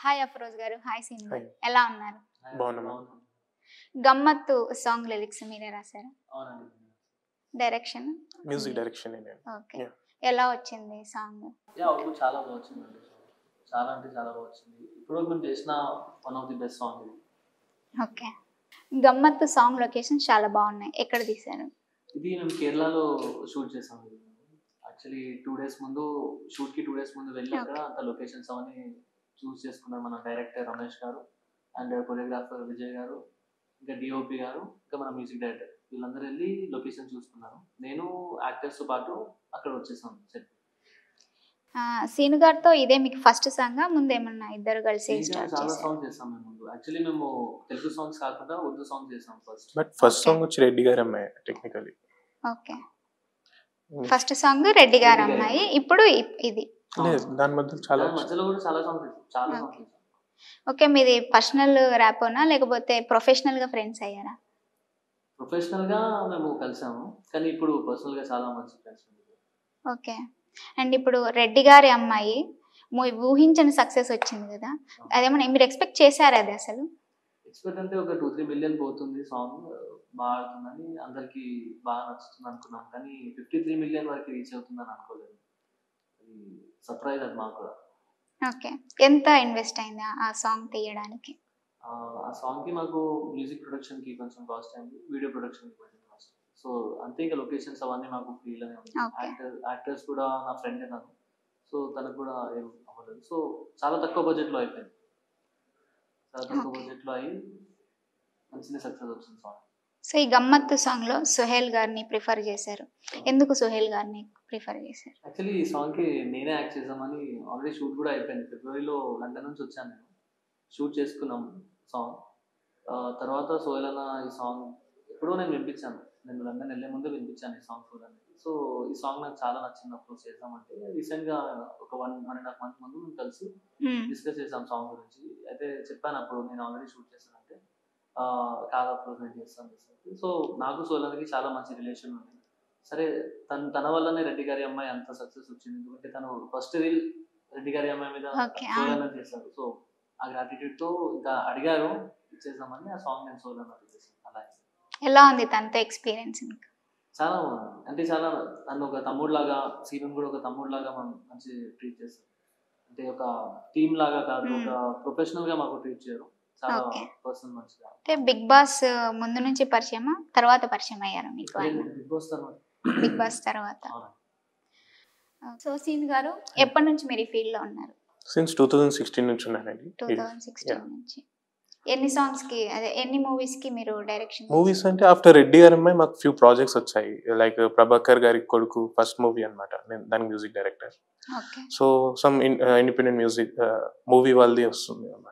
Hi Afroz గారు. Hi Seenu hi. గారు. ఎలా ఉన్నారు? బాగున్నామా? గమ్మత్తు సాంగ్ లిరిక్స్ మీరే రాసారా? అవునండి. డైరెక్షన్? మ్యూజిక్ డైరెక్షన్ నేను. ఓకే. Yeah. ఎలా వచ్చింది సాంగ్? అవుట్పుట్ చాలా బాగా వచ్చిందండి. చాలా అంటే చాలా బాగా వచ్చింది. ఇప్పటివరకు మేము చేసిన one of the best song ఇది. ఓకే. గమ్మత్తు సాంగ్ లొకేషన్స్ చాలా బాగున్నాయి. ఎక్కడ తీశారు? ఇది మేము కేరళలో షూట్ చేసాం. యాక్చువల్లీ 2 days ముందు షూట్కి 2 days ముందు వెళ్ళి అక్కడ అంత లొకేషన్స్ అవన్నీ చూస్ చేసుకున్నారు మన డైరెక్టర్ రమేష్ గారు అండ్ కొరియోగ్రాఫర్ విజయ్ గారు, ఇంకా డిఓపి గారు, ఇంకా మన మ్యూజిక్ డైరెక్టర్ వీళ్ళందరూ వెళ్ళి లొకేషన్ చూసుకున్నారు. నేను యాక్టర్స్తో పాటు అక్కడ వచ్చేసాను సెట్. సీను గారితో ఇదే మీకు ఫస్ట్ సాంగా? ముందు ఏమన్నా ఇద్దరు కలిసి స్టార్ట్ చాలా చేశారు? సాంగ్స్ చేసాం మేము ముందు. యాక్చువల్లీ మేము తెలుగు సాంగ్స్ కాకుండా ఉర్దూ సాంగ్స్ చేసాం first. But first Okay. Song వచ్చి రెడ్డి గారి అమ్మాయి technically. Okay. First song Reddy గారు అమ్మాయి, ఇప్పుడు ఇది. లేదు, దాని మధ్య చాలా దాని మధ్యలో కూడా చాలా సాంగ్స్ చేసాం. చాలా సాంగ్స్ చేసాం. ఓకే. మీది పర్సనల్ ర్యాపోనా లేకపోతే ప్రొఫెషనల్ గా ఫ్రెండ్స్ అయ్యారా? ప్రొఫెషనల్ గా మేము కలిసాము, కానీ ఇప్పుడు పర్సనల్ గా చాలా మంచి ఫ్రెండ్స్. ఓకే. అండ్ ఇప్పుడు రెడ్డి గారి అమ్మాయి ఊహించని సక్సెస్ వచ్చింది కదా, అదేమన్నా మీరు ఎక్స్పెక్ట్ చేశారా అది అసలు? ఎక్స్పెక్ట్ అంటే ఒక 2-3 మిలియన్ పోతుంది సాంగ్, బాగా ఆడుతుందని అందరికి బాగా నచ్చుతుంది అనుకున్నాం, కానీ 53 మిలియన్ వరకు రీచ్ అవుతుందని అనుకోలేదు. అది సర్ప్రైజ్ అది మాకు కూడా. ఓకే. ఎంత ఇన్వెస్ట్ అయింది ఆ సాంగ్ తీయడానికి? ఆ సాంగ్ కి మాకు మ్యూజిక్ ప్రొడక్షన్ కి కొంచెం కాస్ట్ అయింది, వీడియో ప్రొడక్షన్ కి కొంచెం కాస్ట్. సో అంతే, ఇంకా లొకేషన్స్ అవన్నీ మాకు ఫ్రీలోనే ఉంది. Okay. యాక్టర్స్ కూడా నా ఫ్రెండ్ తను, సో తనకు కూడా ఏం అవ్వలేదు. సో చాలా తక్కువ బడ్జెట్ లో అయిపోయింది. చాలా తక్కువ Okay. బడ్జెట్ లో అయ్యి మంచిగా సక్సెస్ వచ్చింది సాంగ్. సో ఈ గమ్మత్తు సాంగ్ లో సుహేల్ గారిని ప్రిఫర్ చేశారు. ఎందుకు సుహేల్ గారిని ప్రిఫర్ చేశారు? యాక్చువల్లీ ఈ సాంగ్ కి నేనే యాక్ట్ చేద్దామని ఆల్రెడీ షూట్ కూడా అయిపోయింది. ఫిబ్రవరిలో లండన్ నుంచి వచ్చాను, నేను షూట్ చేసుకున్నాం సాంగ్. తర్వాత సోహెల్ అన్న ఈ సాంగ్ ఎప్పుడో నేను వినిపించాను, నేను లండన్ వెళ్ళే ముందే వినిపించాను ఈ సాంగ్ సోహెల్ అన్నకి. సో ఈ సాంగ్ నాకు చాలా నచ్చింది. అప్పుడు చేద్దామంటే రీసెంట్గా ఒక 1.5 months ముందు మేము కలిసి డిస్కస్ చేసాం సాంగ్ గురించి. అయితే చెప్పాను అప్పుడు నేను ఆల్రెడీ షూట్ చేశానంటే కాదు అప్పుడు నేను చేస్తాను. సో నాకు సోహెల్ అన్నకి చాలా మంచి రిలేషన్ ఉంది. సరే, తన వల్లనే రెడ్డి గారి అమ్మాయి అంత సక్సెస్ వచ్చింది, ఎందుకంటే తను ఫస్ట్ రీల్ రెడ్డి గారి అమ్మాయి మీద Okay. సోహెల్ అన్న చేశారు. సో ఆ గ్రాటిట్యూడ్ తో ఇంకా అడిగారు ఇచ్చేద్దామని ఆ సాంగ్ నేను సోహెల్ అన్న చేశాను. అలా ఎలా ఉంది తనతో ఎక్స్పీరియన్స్? చాలా బాగుంది. అంటే చాలా నన్ను ఒక తమ్ముడు లాగా, సీను కూడా ఒక తమ్ముడు లాగా మనం మంచి ట్రీట్ చేస్తారు. అంటే ఒక టీమ్ లాగా కాదు, ఒక ప్రొఫెషనల్ గా మాకు ట్రీట్ చేయరు. చాలా Okay. పర్సన్ మంచిగా. అంటే బిగ్ బాస్ ముందు నుంచి పరిచయమా, తర్వాత పరిచయం అయ్యారా మీకు ఆయన? బిగ్ బాస్ తర్వాత. బిగ్ బాస్ తర్వాత. సో సీన్ గారు ఎప్పటి నుంచి మీరు ఈ ఫీల్డ్ లో ఉన్నారు? సిన్స్ 2016 నుంచి ఉన్నానండి. 2016 నుంచి. ఎన్ని సాంగ్స్ కి, అదే ఎన్ని మూవీస్ కి మీరు డైరెక్షన్? మూవీస్ అంటే ఆఫ్టర్ రెడ్డి గారి అమ్మాయి మాకు ఫ్యూ ప్రాజెక్ట్స్ వచ్చాయి. లైక్ ప్రభాకర్ గారి కొడుకు ఫస్ట్ మూవీ అనమాట, నేను దానికి music director. Okay. So some independent music movie వాళ్ళది వస్తుంది అనమాట.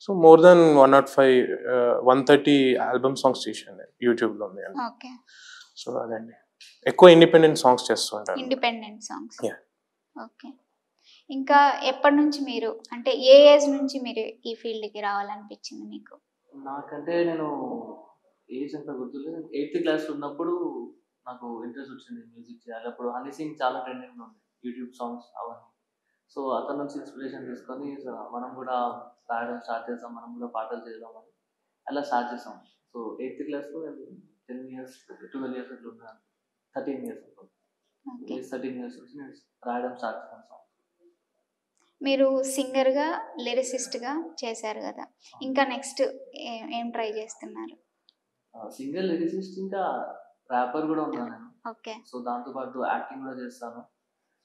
So more than 130 album songs చేశాను నేను, యూట్యూబ్లో ఉంది అని. ఓకే. సో అదండి, ఎక్కువ ఇండిపెండెంట్ సాంగ్స్ చేస్తూ ఉంటాను. Independent songs. Yeah. ఓకే. ఇంకా ఎప్పటి నుంచి మీరు, అంటే ఏ ఏజ్ నుంచి మీరు ఈ ఫీల్డ్ కి రావాలనిపించింది మీకు? నాకంటే నేను ఏజ్ అంత గుర్తులేదు, 8th క్లాస్ ఉన్నప్పుడు నాకు ఇంట్రెస్ట్ వచ్చింది మ్యూజిక్ చేయాలి. అప్పుడు హనీ సింగ్ చాలా ట్రెండింగ్లో ఉంది, యూట్యూబ్ సాంగ్స్ అవన్నీ. సో అతని నుంచి ఇన్స్పిరేషన్ తీసుకొని మనం కూడా రాయడం స్టార్ట్ చేసాం, మనం కూడా పాటలు చేద్దామని అలా స్టార్ట్ చేసాం. సో 8th క్లాస్లో 10 years 12 years అట్లా ఉన్నాను, 13 years అనుకో. ఓకే. 13 years నుంచి నేను రాయడం స్టార్ట్ చేశాను సాంగ్. మీరు సింగర్ గా, లిరిసిస్ట్ గా చేశారు కదా, ఇంకా నెక్స్ట్ ఏం ట్రై చేస్తున్నారు? సింగర్, లిరిసిస్ట్, ఇంకా ర్యాపర్ కూడా ఉన్నాను నేను. ఓకే. సో దాంతోపాటు యాక్టింగ్ కూడా చేస్తాను.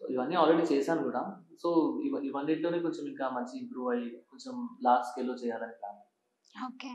సో ఇవన్నీ ఆల్రెడీ చేశాను కూడా. సో ఇవన్నిటిలోనే కొంచెం ఇంకా మంచి ఇంప్రూవ్ అయ్యి కొంచెం లార్జ్ స్కేల్లో చేయాలని ప్లాన్. ఓకే.